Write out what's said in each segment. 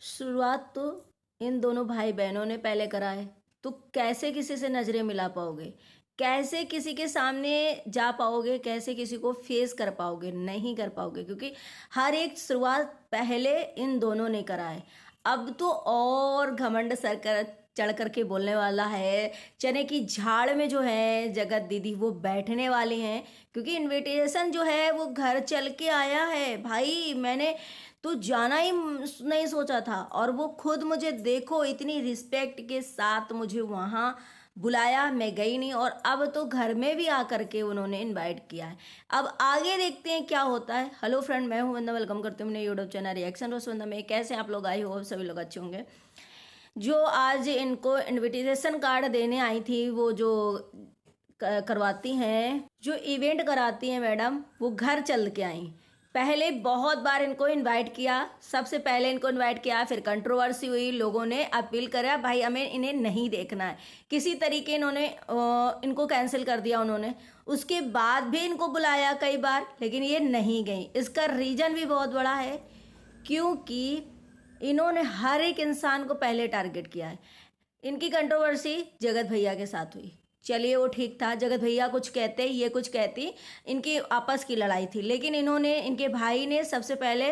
शुरुआत तो इन दोनों भाई बहनों ने पहले करा है। तो कैसे किसी से नजरें मिला पाओगे? कैसे किसी के सामने जा पाओगे? कैसे किसी को फेस कर पाओगे? नहीं कर पाओगे, क्योंकि हर एक शुरुआत पहले इन दोनों ने करा है। अब तो और घमंड सर कर चढ़ करके बोलने वाला है। चने की झाड़ में जो है जगत दीदी वो बैठने वाली हैं, क्योंकि इनविटेशन जो है वो घर चल के आया है। भाई मैंने तो जाना ही नहीं सोचा था, और वो खुद मुझे देखो इतनी रिस्पेक्ट के साथ मुझे वहाँ बुलाया, मैं गई नहीं, और अब तो घर में भी आकर के उन्होंने इनवाइट किया है। अब आगे देखते हैं क्या होता है। हेलो फ्रेंड, मैं हूं वंदना, वेलकम करती हूँ अपने यूट्यूब चैनल रिएक्शन रोज वंदना में। कैसे हैं आप लोग? आई हो सभी लोग अच्छे होंगे। जो आज इनको इनविटेशन कार्ड देने आई थी, वो जो करवाती हैं, जो इवेंट कराती हैं मैडम, वो घर चल के आई। पहले बहुत बार इनको इनवाइट किया, सबसे पहले इनको इनवाइट किया, फिर कंट्रोवर्सी हुई, लोगों ने अपील करा भाई हमें इन्हें नहीं देखना है, किसी तरीके इन्होंने इनको कैंसिल कर दिया उन्होंने। उसके बाद भी इनको बुलाया कई बार, लेकिन ये नहीं गई। इसका रीज़न भी बहुत बड़ा है, क्योंकि इन्होंने हर एक इंसान को पहले टारगेट किया है। इनकी कंट्रोवर्सी जगत भैया के साथ हुई, चलिए वो ठीक था, जगत भैया कुछ कहते ये कुछ कहती, इनकी आपस की लड़ाई थी। लेकिन इन्होंने, इनके भाई ने सबसे पहले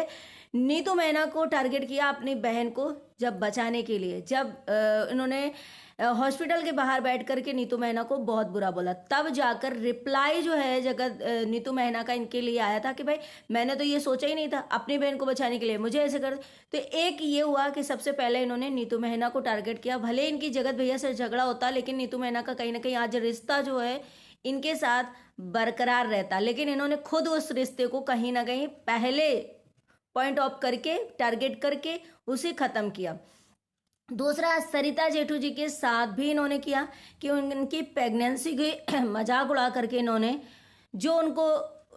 नीतू मैना को टारगेट किया, अपनी बहन को जब बचाने के लिए। जब इन्होंने हॉस्पिटल के बाहर बैठ करके नीतू मैना को बहुत बुरा बोला, तब जाकर रिप्लाई जो है जगत नीतू मैना का इनके लिए आया था कि भाई मैंने तो ये सोचा ही नहीं था, अपनी बहन को बचाने के लिए मुझे ऐसे कर। तो एक ये हुआ कि सबसे पहले इन्होंने नीतू मैना को टारगेट किया। भले इनकी जगत भैया से झगड़ा होता, लेकिन नीतू मैना का कहीं ना कहीं आज रिश्ता जो है इनके साथ बरकरार रहता, लेकिन इन्होंने खुद उस रिश्ते को कहीं ना कहीं पहले पॉइंट ऑफ करके, टारगेट करके उसे खत्म किया। दूसरा, सरिता जेठू जी के साथ भी इन्होंने किया कि उनकी प्रेगनेंसी की मजाक उड़ा करके इन्होंने जो उनको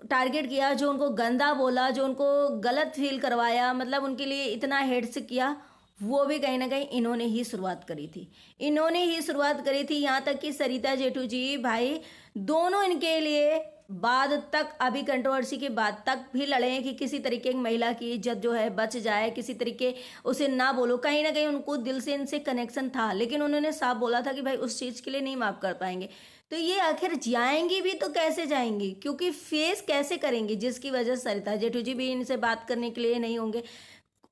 टारगेट किया, जो उनको गंदा बोला, जो उनको गलत फील करवाया, मतलब उनके लिए इतना हेट्स किया, वो भी कहीं ना कहीं इन्होंने ही शुरुआत करी थी। इन्होंने ही शुरुआत करी थी। यहाँ तक कि सरिता जेठू जी भाई दोनों इनके लिए बाद तक, अभी कंट्रोवर्सी के बाद तक भी लड़े हैं कि किसी तरीके की महिला की इज्जत जो है बच जाए, किसी तरीके उसे ना बोलो। कहीं ना कहीं उनको दिल से इनसे कनेक्शन था, लेकिन उन्होंने साफ बोला था कि भाई उस चीज़ के लिए नहीं माफ़ कर पाएंगे। तो ये आखिर जाएंगी भी तो कैसे जाएंगी, क्योंकि फेस कैसे करेंगी, जिसकी वजह से सरिता जेठू जी भी इनसे बात करने के लिए नहीं होंगे।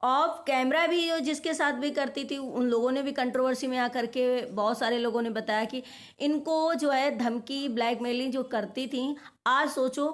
ऑफ कैमरा भी जो जिसके साथ भी करती थी, उन लोगों ने भी कंट्रोवर्सी में आकर के बहुत सारे लोगों ने बताया कि इनको जो है धमकी, ब्लैकमेलिंग जो करती थी, आज सोचो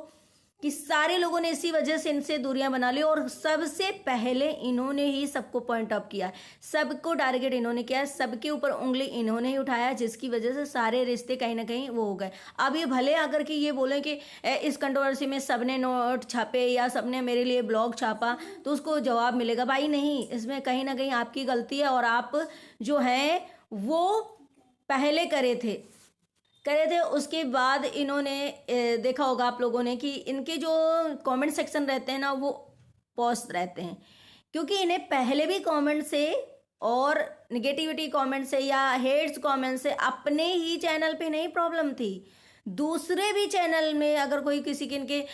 कि सारे लोगों ने इसी वजह से इनसे दूरियां बना ली, और सबसे पहले इन्होंने ही सबको पॉइंट आउट किया, सबको टारगेट इन्होंने किया, सबके ऊपर उंगली इन्होंने ही उठाया, जिसकी वजह से सारे रिश्ते कहीं ना कहीं वो हो गए। अब ये भले आकर के ये बोले कि इस कंट्रोवर्सी में सबने नोट छापे या सबने मेरे लिए ब्लॉग छापा तो उसको जवाब मिलेगा, भाई नहीं, इसमें कहीं ना कहीं आपकी गलती है, और आप जो है वो पहले करे थे। उसके बाद इन्होंने देखा होगा आप लोगों ने कि इनके जो कमेंट सेक्शन रहते हैं ना, वो पॉस्ट रहते हैं, क्योंकि इन्हें पहले भी कमेंट से और निगेटिविटी कमेंट से या हेट्स कमेंट से अपने ही चैनल पे नहीं प्रॉब्लम थी, दूसरे भी चैनल में अगर कोई किसी के इनके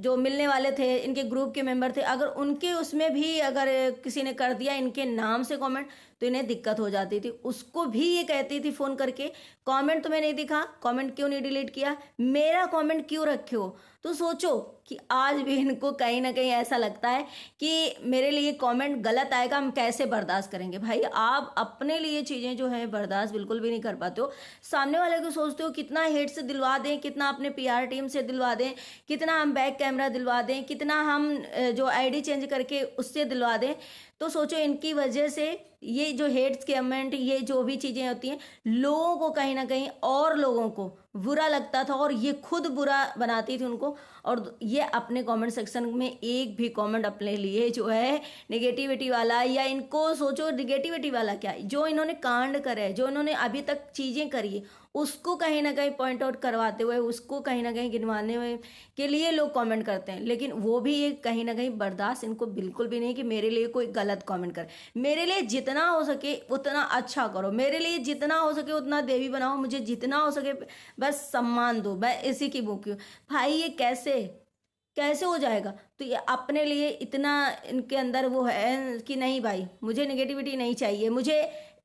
जो मिलने वाले थे, इनके ग्रुप के मेंबर थे, अगर उनके उसमें भी अगर किसी ने कर दिया इनके नाम से कमेंट, तो इन्हें दिक्कत हो जाती थी। उसको भी ये कहती थी फ़ोन करके, कमेंट तुम्हें नहीं दिखा, कमेंट क्यों नहीं डिलीट किया, मेरा कमेंट क्यों रखे हो। तो सोचो कि आज भी इनको कहीं ना कहीं ऐसा लगता है कि मेरे लिए कमेंट गलत आएगा, हम कैसे बर्दाश्त करेंगे। भाई आप अपने लिए चीज़ें जो है बर्दाश्त बिल्कुल भी नहीं कर पाते हो, सामने वाले को सोचते हो कितना हेट से दिलवा दें, कितना अपने पीआर टीम से दिलवा दें, कितना हम बैक कैमरा दिलवा दें, कितना हम जो आईडी चेंज करके उससे दिलवा दें। तो सोचो इनकी वजह से ये जो हेट्स कमेंट, ये जो भी चीज़ें होती हैं, लोगों को कहीं ना कहीं और लोगों को बुरा लगता था, और ये खुद बुरा बनाती थी उनको, और ये अपने कमेंट सेक्शन में एक भी कमेंट अपने लिए जो है नेगेटिविटी वाला, या इनको सोचो नेगेटिविटी वाला क्या, जो इन्होंने कांड करे, जो इन्होंने अभी तक चीज़ें करी है, उसको कहीं ना कहीं पॉइंट आउट करवाते हुए, उसको कहीं ना कहीं गिनवाने हुए के लिए लोग कमेंट करते हैं। लेकिन वो भी ये कहीं ना कहीं बर्दाश्त इनको बिल्कुल भी नहीं कि मेरे लिए कोई गलत कमेंट करे। मेरे लिए जितना हो सके उतना अच्छा करो, मेरे लिए जितना हो सके उतना देवी बनाओ, मुझे जितना हो सके बस सम्मान दो, मैं इसी की भूखी हूँ। भाई ये कैसे, कैसे हो जाएगा? तो ये अपने लिए इतना इनके अंदर वो है कि नहीं भाई, मुझे नेगेटिविटी नहीं चाहिए, मुझे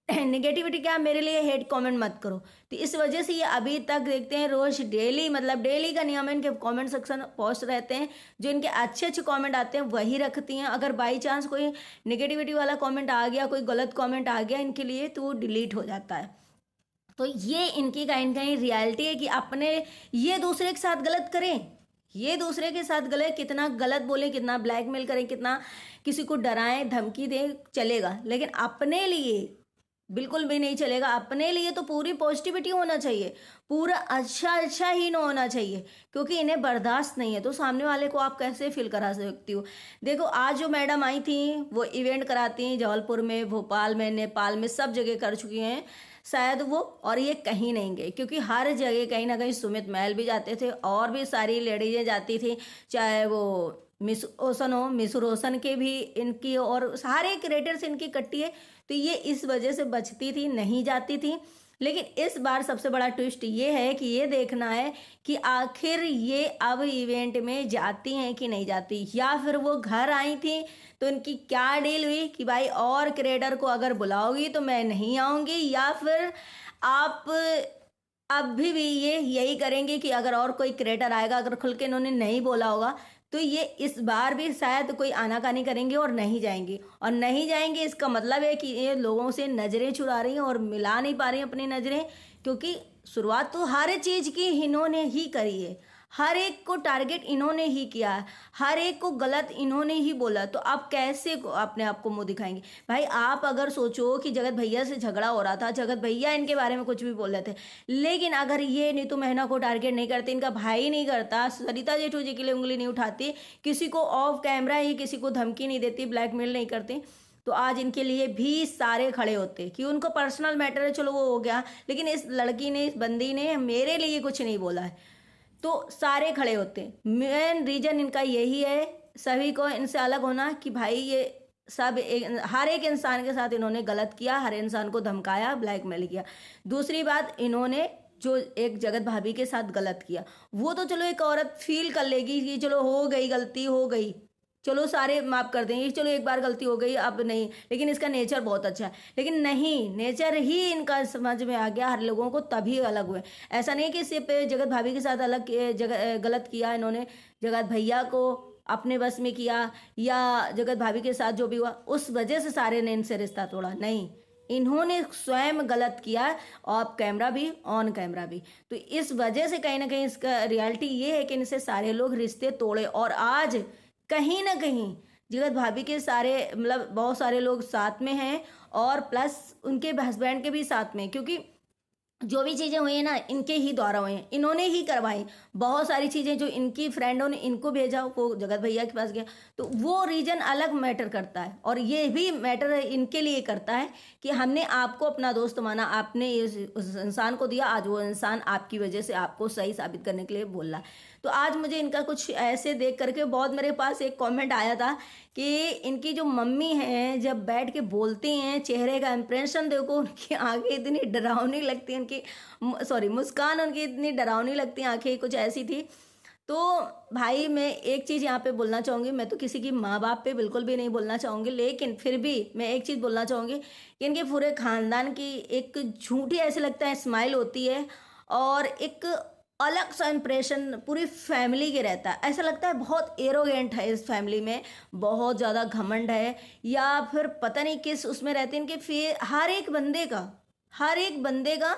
नेगेटिविटी क्या, मेरे लिए हेट कमेंट मत करो। तो इस वजह से ये अभी तक देखते हैं रोज डेली, मतलब डेली का नियम है, इनके कमेंट सेक्शन पोस्ट रहते हैं, जो इनके अच्छे अच्छे कमेंट आते हैं वही रखती हैं। अगर बाई चांस कोई नेगेटिविटी वाला कमेंट आ गया, कोई गलत कमेंट आ गया इनके लिए, तो वो डिलीट हो जाता है। तो ये इनकी कहीं ना कहीं रियलिटी है कि अपने ये दूसरे के साथ गलत करें, ये दूसरे के साथ गलत, कितना गलत बोले, कितना ब्लैकमेल करें, कितना किसी को डराएं धमकी दें, चलेगा, लेकिन अपने लिए बिल्कुल भी नहीं चलेगा। अपने लिए तो पूरी पॉजिटिविटी होना चाहिए, पूरा अच्छा अच्छा ही न होना चाहिए, क्योंकि इन्हें बर्दाश्त नहीं है। तो सामने वाले को आप कैसे फील करा सकती हो? देखो आज जो मैडम आई थी वो इवेंट कराती हैं जबलपुर में, भोपाल में, नेपाल में, सब जगह कर चुकी हैं शायद वो, और ये कहीं नहीं गए, क्योंकि हर जगह कहीं ना कहीं सुमित महल भी जाते थे और भी सारी लेडीजें जाती थी, चाहे वो मिस ओसन हो, मिस रोशन के भी इनकी, और सारे क्रिएटर्स इनकी कट्टी है। तो ये इस वजह से बचती थी, नहीं जाती थी। लेकिन इस बार सबसे बड़ा ट्विस्ट ये है कि ये देखना है कि आखिर ये अब इवेंट में जाती हैं कि नहीं जाती, या फिर वो घर आई थी तो इनकी क्या डील हुई कि भाई और क्रिएटर को अगर बुलाओगी तो मैं नहीं आऊँगी, या फिर आप अब भी ये यही करेंगे कि अगर और कोई क्रिएटर आएगा, अगर खुल के इन्होंने नहीं बोला होगा, तो ये इस बार भी शायद कोई आनाकानी करेंगे और नहीं जाएंगे। और नहीं जाएंगे इसका मतलब है कि ये लोगों से नज़रें चुरा रही हैं और मिला नहीं पा रही हैं अपनी नज़रें, क्योंकि शुरुआत तो हर चीज़ की इन्होंने ही करी है, हर एक को टारगेट इन्होंने ही किया है, हर एक को गलत इन्होंने ही बोला। तो आप कैसे अपने आप को मुंह दिखाएंगे? भाई आप अगर सोचो कि जगत भैया से झगड़ा हो रहा था, जगत भैया इनके बारे में कुछ भी बोल रहे थे, लेकिन अगर ये नीतू मेहना को टारगेट नहीं करते, इनका भाई नहीं करता, सरिता जेठू जी के लिए उंगली नहीं उठाती, किसी को ऑफ कैमरा ही किसी को धमकी नहीं देती, ब्लैकमेल नहीं करती, तो आज इनके लिए भी सारे खड़े होते कि उनको पर्सनल मैटर है, चलो वो हो गया, लेकिन इस लड़की ने, इस बंदी ने मेरे लिए कुछ नहीं बोला है, तो सारे खड़े होते। मेन रीजन इनका यही है सभी को इनसे अलग होना, कि भाई ये सब हर एक इंसान के साथ इन्होंने गलत किया, हर इंसान को धमकाया, ब्लैकमेल किया। दूसरी बात, इन्होंने जो एक जगत भाभी के साथ गलत किया, वो तो चलो एक औरत फील कर लेगी कि चलो हो गई, गलती हो गई, चलो सारे माफ कर देंगे, चलो एक बार गलती हो गई अब नहीं, लेकिन इसका नेचर बहुत अच्छा है। लेकिन नहीं, नेचर ही इनका समझ में आ गया, हर लोगों को तभी अलग हुए। ऐसा नहीं कि सिर्फ जगत भाभी के साथ अलग गलत किया इन्होंने, जगत भैया को अपने बस में किया, या जगत भाभी के साथ जो भी हुआ उस वजह से सारे ने इनसे रिश्ता तोड़ा, नहीं, इन्होंने स्वयं गलत किया, ऑफ कैमरा भी ऑन कैमरा भी। तो इस वजह से कहीं ना कहीं इसका रियलिटी ये है कि इनसे सारे लोग रिश्ते तोड़े, और आज कहीं ना कहीं जगत भाभी के सारे, मतलब बहुत सारे लोग साथ में हैं, और प्लस उनके हस्बैंड के भी साथ में, क्योंकि जो भी चीज़ें हुई हैं ना इनके ही द्वारा हुई हैं, इन्होंने ही करवाई। बहुत सारी चीज़ें जो इनकी फ्रेंडों ने इनको भेजा, वो जगत भैया के पास गया, तो वो रीजन अलग मैटर करता है, और ये भी मैटर इनके लिए करता है कि हमने आपको अपना दोस्त माना, आपने उस इंसान को दिया, आज वो इंसान आपकी वजह से आपको सही साबित करने के लिए बोल रहा है। तो आज मुझे इनका कुछ ऐसे देख करके बहुत, मेरे पास एक कमेंट आया था कि इनकी जो मम्मी हैं जब बैठ के बोलती हैं, चेहरे का इंप्रेशन देखो, उनकी आंखें इतनी डरावनी लगती हैं, उनकी सॉरी मुस्कान उनकी इतनी डरावनी लगती है, आंखें कुछ ऐसी थी। तो भाई मैं एक चीज़ यहाँ पे बोलना चाहूँगी, मैं तो किसी की माँ बाप पे बिल्कुल भी नहीं बोलना चाहूँगी, लेकिन फिर भी मैं एक चीज़ बोलना चाहूँगी कि इनके पूरे ख़ानदान की एक झूठी ऐसे लगता है स्माइल होती है, और एक अलग सा इंप्रेशन पूरी फैमिली के रहता है, ऐसा लगता है बहुत एरोगेंट है इस फैमिली में, बहुत ज़्यादा घमंड है, या फिर पता नहीं किस उसमें रहते हैं इनके, फिर हर एक बंदे का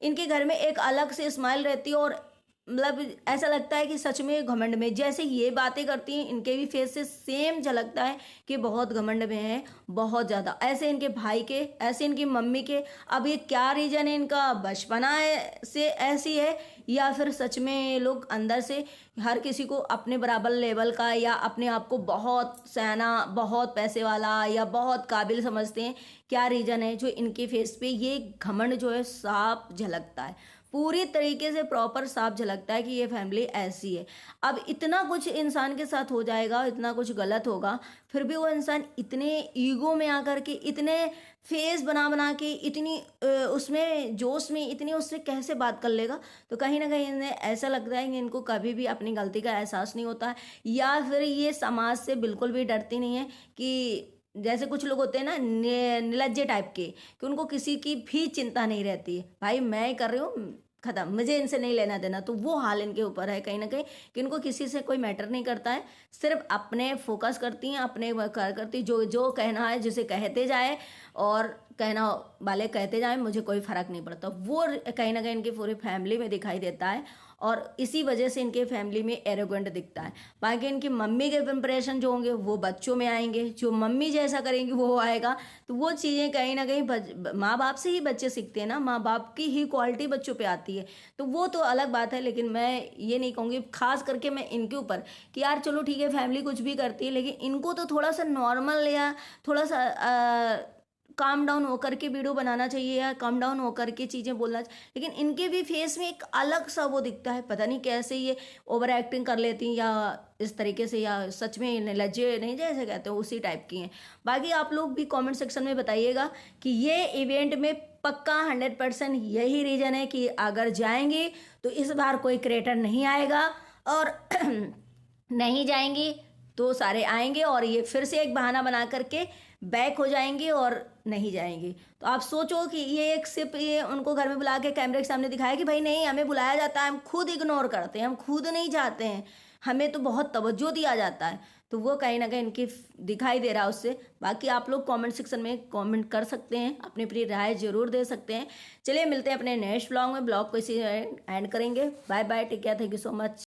इनके घर में एक अलग से स्माइल रहती है, और मतलब ऐसा लगता है कि सच में घमंड में, जैसे ये बातें करती हैं इनके भी फेस से सेम झलकता है कि बहुत घमंड में है, बहुत ज़्यादा। ऐसे इनके भाई के, ऐसे इनकी मम्मी के। अब ये क्या रीज़न है इनका, बचपना से ऐसी है, या फिर सच में ये लोग अंदर से हर किसी को अपने बराबर लेवल का, या अपने आप को बहुत सयाना, बहुत पैसे वाला, या बहुत काबिल समझते हैं? क्या रीज़न है जो इनके फेस पे ये घमंड जो है साफ झलकता है? पूरी तरीके से प्रॉपर साफ झलकता है कि ये फैमिली ऐसी है। अब इतना कुछ इंसान के साथ हो जाएगा, इतना कुछ गलत होगा, फिर भी वो इंसान इतने ईगो में आकर के, इतने फेस बना बना के, इतनी उसमें जोश में, इतनी उससे कैसे बात कर लेगा। तो कहीं ना कहीं इन्हें ऐसा लगता है कि इनको कभी भी अपनी गलती का एहसास नहीं होता है, या फिर ये समाज से बिल्कुल भी डरती नहीं है कि जैसे कुछ लोग होते हैं ना निर्लज्जे टाइप के, कि उनको किसी की भी चिंता नहीं रहती है, भाई मैं कर रही हूँ, खत्म, मुझे इनसे नहीं लेना देना। तो वो हाल इनके ऊपर है कहीं ना कहीं, कि इनको किसी से कोई मैटर नहीं करता है, सिर्फ अपने फोकस करती हैं, अपने कर करती, जो जो कहना है जिसे कहते जाए, और कहना वाले कहते जाए, मुझे कोई फर्क नहीं पड़ता। वो कहीं ना कहीं इनकी पूरी फैमिली में दिखाई देता है, और इसी वजह से इनके फैमिली में एरोगेंट दिखता है। बाकी इनकी मम्मी के इंप्रेशन जो होंगे वो बच्चों में आएंगे, जो मम्मी जैसा करेंगी वो आएगा। तो वो चीज़ें कहीं ना कहीं माँ बाप से ही बच्चे सीखते हैं ना, माँ बाप की ही क्वालिटी बच्चों पे आती है। तो वो तो अलग बात है, लेकिन मैं ये नहीं कहूँगी खास करके मैं इनके ऊपर कि यार चलो ठीक है फैमिली कुछ भी करती है, लेकिन इनको तो थोड़ा सा नॉर्मल या थोड़ा सा काम डाउन होकर के वीडियो बनाना चाहिए, या काम डाउन होकर के चीज़ें बोलना चाहिए। लेकिन इनके भी फेस में एक अलग सा वो दिखता है, पता नहीं कैसे ये ओवर एक्टिंग कर लेती हैं, या इस तरीके से, या सच में लज्जे नहीं जैसे कहते हो उसी टाइप की हैं। बाकी आप लोग भी कमेंट सेक्शन में बताइएगा कि ये इवेंट में पक्का 100% यही रीज़न है कि अगर जाएंगे तो इस बार कोई क्रिएटर नहीं आएगा, और नहीं जाएंगी तो सारे आएंगे, और ये फिर से एक बहाना बना करके बैक हो जाएंगे और नहीं जाएंगे। तो आप सोचो कि ये एक सिर्फ ये उनको घर में बुला के कैमरे के सामने दिखाया कि भाई नहीं हमें बुलाया जाता है, हम खुद इग्नोर करते हैं, हम खुद नहीं जाते हैं, हमें तो बहुत तवज्जो दिया जाता है। तो वो कहीं ना कहीं इनकी दिखाई दे रहा है उससे। बाकी आप लोग कमेंट सेक्शन में कमेंट कर सकते हैं, अपनी अपनी राय जरूर दे सकते हैं। चलिए मिलते हैं अपने नेक्स्ट ब्लॉग में, ब्लॉग को इसी एंड करेंगे। Bye bye, take care, thank you so much.